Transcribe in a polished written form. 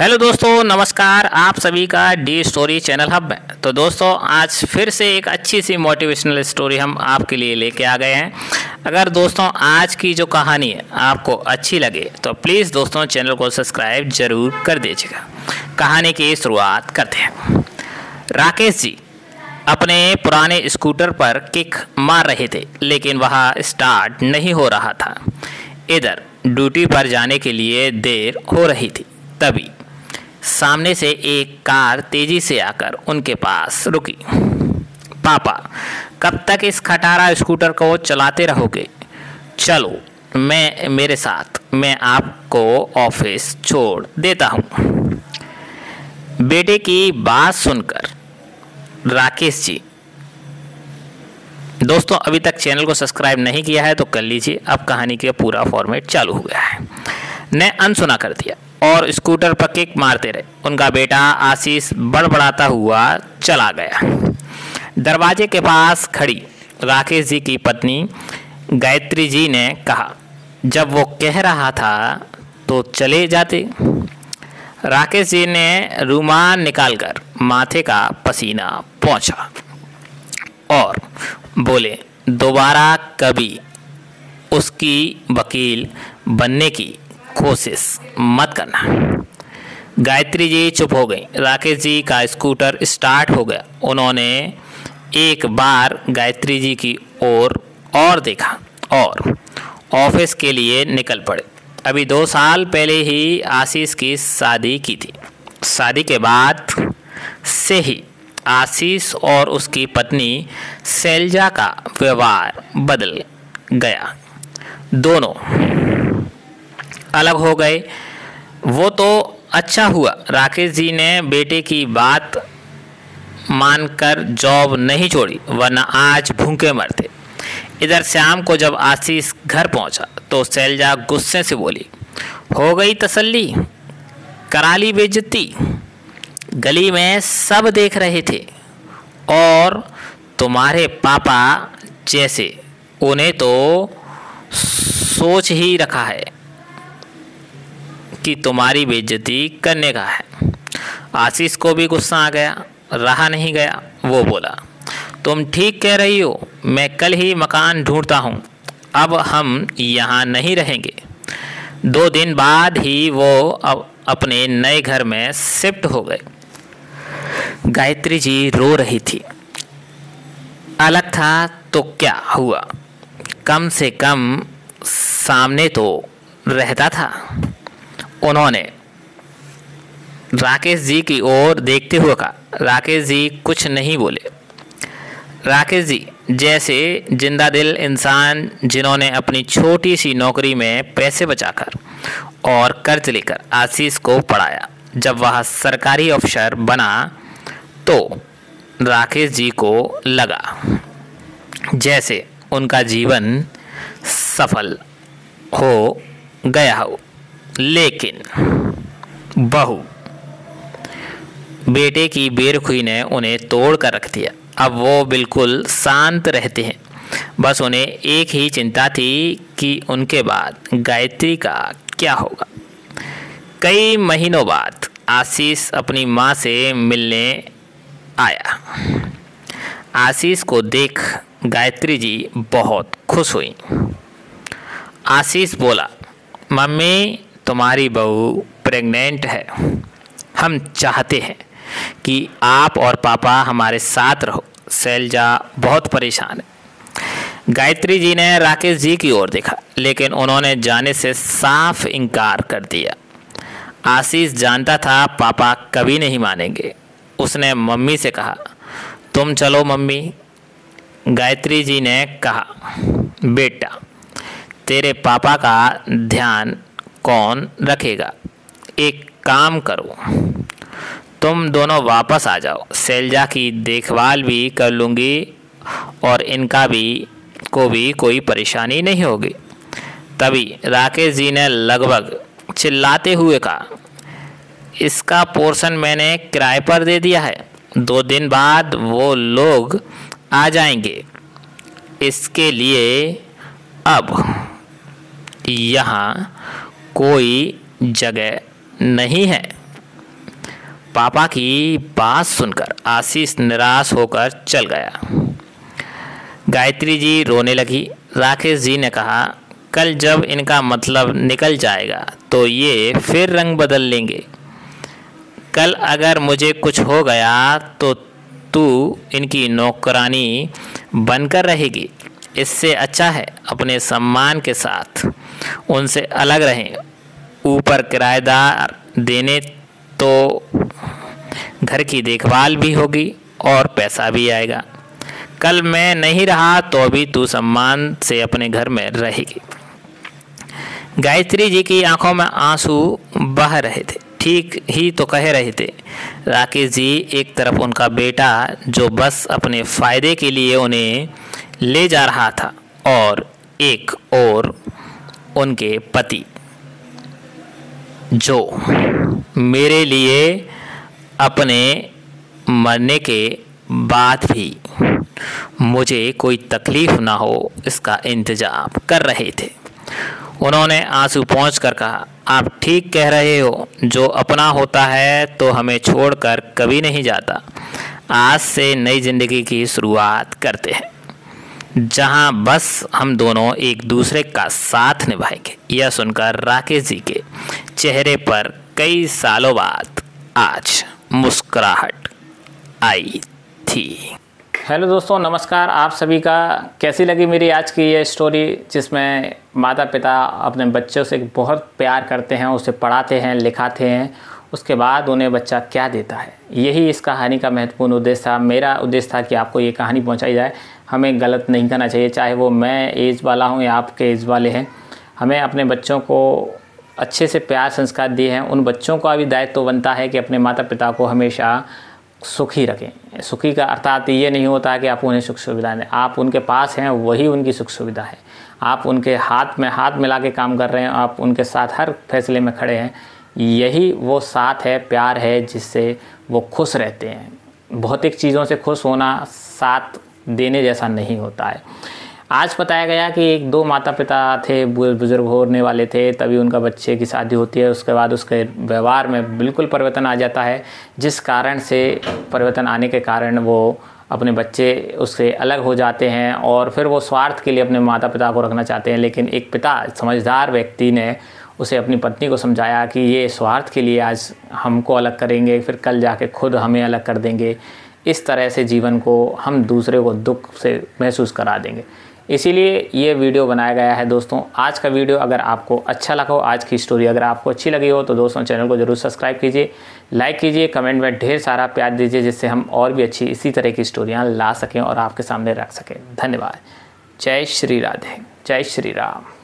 Hello दोस्तों, नमस्कार। आप सभी का डी स्टोरी चैनल हब में। तो दोस्तों, आज फिर से एक अच्छी सी मोटिवेशनल स्टोरी हम आपके लिए लेके आ गए हैं। अगर दोस्तों आज की जो कहानी है आपको अच्छी लगे तो प्लीज़ दोस्तों चैनल को सब्सक्राइब जरूर कर दीजिएगा। कहानी की शुरुआत करते हैं। राकेश जी अपने पुराने स्कूटर पर किक मार रहे थे, लेकिन वह स्टार्ट नहीं हो रहा था। इधर ड्यूटी पर जाने के लिए देर हो रही थी। तभी सामने से एक कार तेजी से आकर उनके पास रुकी। पापा, कब तक इस खटारा स्कूटर को चलाते रहोगे? चलो मेरे साथ, मैं आपको ऑफिस छोड़ देता हूँ। बेटे की बात सुनकर राकेश जी, दोस्तों अभी तक चैनल को सब्सक्राइब नहीं किया है तो कर लीजिए। अब कहानी का पूरा फॉर्मेट चालू हो गया है। ने अनसुना कर दिया और स्कूटर पर किक मारते रहे। उनका बेटा आशीष बड़बड़ाता हुआ चला गया। दरवाजे के पास खड़ी राकेश जी की पत्नी गायत्री जी ने कहा, जब वो कह रहा था तो चले जाते। राकेश जी ने रुमाल निकालकर माथे का पसीना पोंछा और बोले, दोबारा कभी उसकी वकील बनने की कोशिश मत करना। गायत्री जी चुप हो गई। राकेश जी का स्कूटर स्टार्ट हो गया। उन्होंने एक बार गायत्री जी की ओर और देखा और ऑफिस के लिए निकल पड़े। अभी 2 साल पहले ही आशीष की शादी की थी। शादी के बाद से ही आशीष और उसकी पत्नी शैलजा का व्यवहार बदल गया। दोनों अलग हो गए। वो तो अच्छा हुआ राकेश जी ने बेटे की बात मानकर जॉब नहीं छोड़ी, वरना आज भूखे मरते। इधर शाम को जब आशीष घर पहुंचा तो शैलजा गुस्से से बोली, हो गई तसल्ली? करा ली बेइज्जती? गली में सब देख रहे थे और तुम्हारे पापा जैसे उन्हें तो सोच ही रखा है कि तुम्हारी बेइज्जती करने का है। आशीष को भी गुस्सा आ गया, रहा नहीं गया। वो बोला, तुम ठीक कह रही हो, मैं कल ही मकान ढूंढता हूँ। अब हम यहाँ नहीं रहेंगे। 2 दिन बाद ही वो अब अपने नए घर में शिफ्ट हो गए। गायत्री जी रो रही थी। अलग था तो क्या हुआ, कम से कम सामने तो रहता था। उन्होंने राकेश जी की ओर देखते हुए कहा। राकेश जी कुछ नहीं बोले। राकेश जी जैसे जिंदा दिल इंसान जिन्होंने अपनी छोटी सी नौकरी में पैसे बचाकर और कर्ज लेकर आशीष को पढ़ाया। जब वह सरकारी अफसर बना तो राकेश जी को लगा जैसे उनका जीवन सफल हो गया हो। लेकिन बहू बेटे की बेरखुई ने उन्हें तोड़ कर रख दिया। अब वो बिल्कुल शांत रहते हैं। बस उन्हें एक ही चिंता थी कि उनके बाद गायत्री का क्या होगा। कई महीनों बाद आशीष अपनी माँ से मिलने आया। आशीष को देख गायत्री जी बहुत खुश हुई। आशीष बोला, मम्मी तुम्हारी बहू प्रेग्नेंट है। हम चाहते हैं कि आप और पापा हमारे साथ रहो। शैलजा बहुत परेशान है। गायत्री जी ने राकेश जी की ओर देखा, लेकिन उन्होंने जाने से साफ इनकार कर दिया। आशीष जानता था पापा कभी नहीं मानेंगे। उसने मम्मी से कहा, तुम चलो मम्मी। गायत्री जी ने कहा, बेटा तेरे पापा का ध्यान कौन रखेगा? एक काम करो, तुम दोनों वापस आ जाओ। शैलजा की देखभाल भी कर लूँगी और इनका भी कोई परेशानी नहीं होगी। तभी राकेश जी ने लगभग चिल्लाते हुए कहा, इसका पोर्शन मैंने किराए पर दे दिया है। 2 दिन बाद वो लोग आ जाएंगे। इसके लिए अब यहाँ कोई जगह नहीं है। पापा की बात सुनकर आशीष निराश होकर चल गया। गायत्री जी रोने लगी। राकेश जी ने कहा, कल जब इनका मतलब निकल जाएगा तो ये फिर रंग बदल लेंगे। कल अगर मुझे कुछ हो गया तो तू इनकी नौकरानी बनकर रहेगी। इससे अच्छा है अपने सम्मान के साथ उनसे अलग रहें। ऊपर किराएदार देने तो घर की देखभाल भी होगी और पैसा भी आएगा। कल मैं नहीं रहा तो अभी तू सम्मान से अपने घर में रहेगी। गायत्री जी की आंखों में आंसू बह रहे थे। ठीक ही तो कह रहे थे राकेश जी। एक तरफ उनका बेटा जो बस अपने फ़ायदे के लिए उन्हें ले जा रहा था और एक और उनके पति जो मेरे लिए अपने मरने के बाद भी मुझे कोई तकलीफ़ ना हो इसका इंतज़ाम कर रहे थे। उन्होंने आंसू पोंछकर कहा, आप ठीक कह रहे हो। जो अपना होता है तो हमें छोड़कर कभी नहीं जाता। आज से नई ज़िंदगी की शुरुआत करते हैं जहां बस हम दोनों एक दूसरे का साथ निभाएंगे। यह सुनकर राकेश जी के चेहरे पर कई सालों बाद आज मुस्कुराहट आई थी। हेलो दोस्तों, नमस्कार। आप सभी का कैसी लगी मेरी आज की ये स्टोरी, जिसमें माता पिता अपने बच्चों से बहुत प्यार करते हैं, उसे पढ़ाते हैं, लिखाते हैं, उसके बाद उन्हें बच्चा क्या देता है। यही इस कहानी का महत्वपूर्ण उद्देश्य था। मेरा उद्देश्य था कि आपको ये कहानी पहुंचाई जाए। हमें गलत नहीं करना चाहिए, चाहे वो मैं एज वाला हूँ या आपके एज वाले हैं। हमें अपने बच्चों को अच्छे से प्यार संस्कार दिए हैं। उन बच्चों का भी दायित्व बनता है कि अपने माता पिता को हमेशा सुखी रखें। सुखी का अर्थात ये नहीं होता है कि आप उन्हें सुख सुविधा दें। आप उनके पास हैं, वही उनकी सुख सुविधा है। आप उनके हाथ में हाथ मिला के काम कर रहे हैं, आप उनके साथ हर फैसले में खड़े हैं। यही वो साथ है, प्यार है, जिससे वो खुश रहते हैं। भौतिक चीज़ों से खुश होना साथ देने जैसा नहीं होता है। आज बताया गया कि एक दो माता पिता थे, बुजुर्ग होने वाले थे, तभी उनका बच्चे की शादी होती है। उसके बाद उसके व्यवहार में बिल्कुल परिवर्तन आ जाता है, जिस कारण से परिवर्तन आने के कारण वो अपने बच्चे उससे अलग हो जाते हैं और फिर वो स्वार्थ के लिए अपने माता पिता को रखना चाहते हैं। लेकिन एक पिता समझदार व्यक्ति ने उसे अपनी पत्नी को समझाया कि ये स्वार्थ के लिए आज हमको अलग करेंगे, फिर कल जाके खुद हमें अलग कर देंगे। इस तरह से जीवन को हम दूसरे को दुख से महसूस करा देंगे। इसीलिए ये वीडियो बनाया गया है। दोस्तों, आज का वीडियो अगर आपको अच्छा लगा हो, आज की स्टोरी अगर आपको अच्छी लगी हो, तो दोस्तों चैनल को ज़रूर सब्सक्राइब कीजिए, लाइक कीजिए, कमेंट में ढेर सारा प्यार दीजिए, जिससे हम और भी अच्छी इसी तरह की स्टोरियाँ ला सकें और आपके सामने रख सकें। धन्यवाद। जय श्री राधे, जय श्री राम।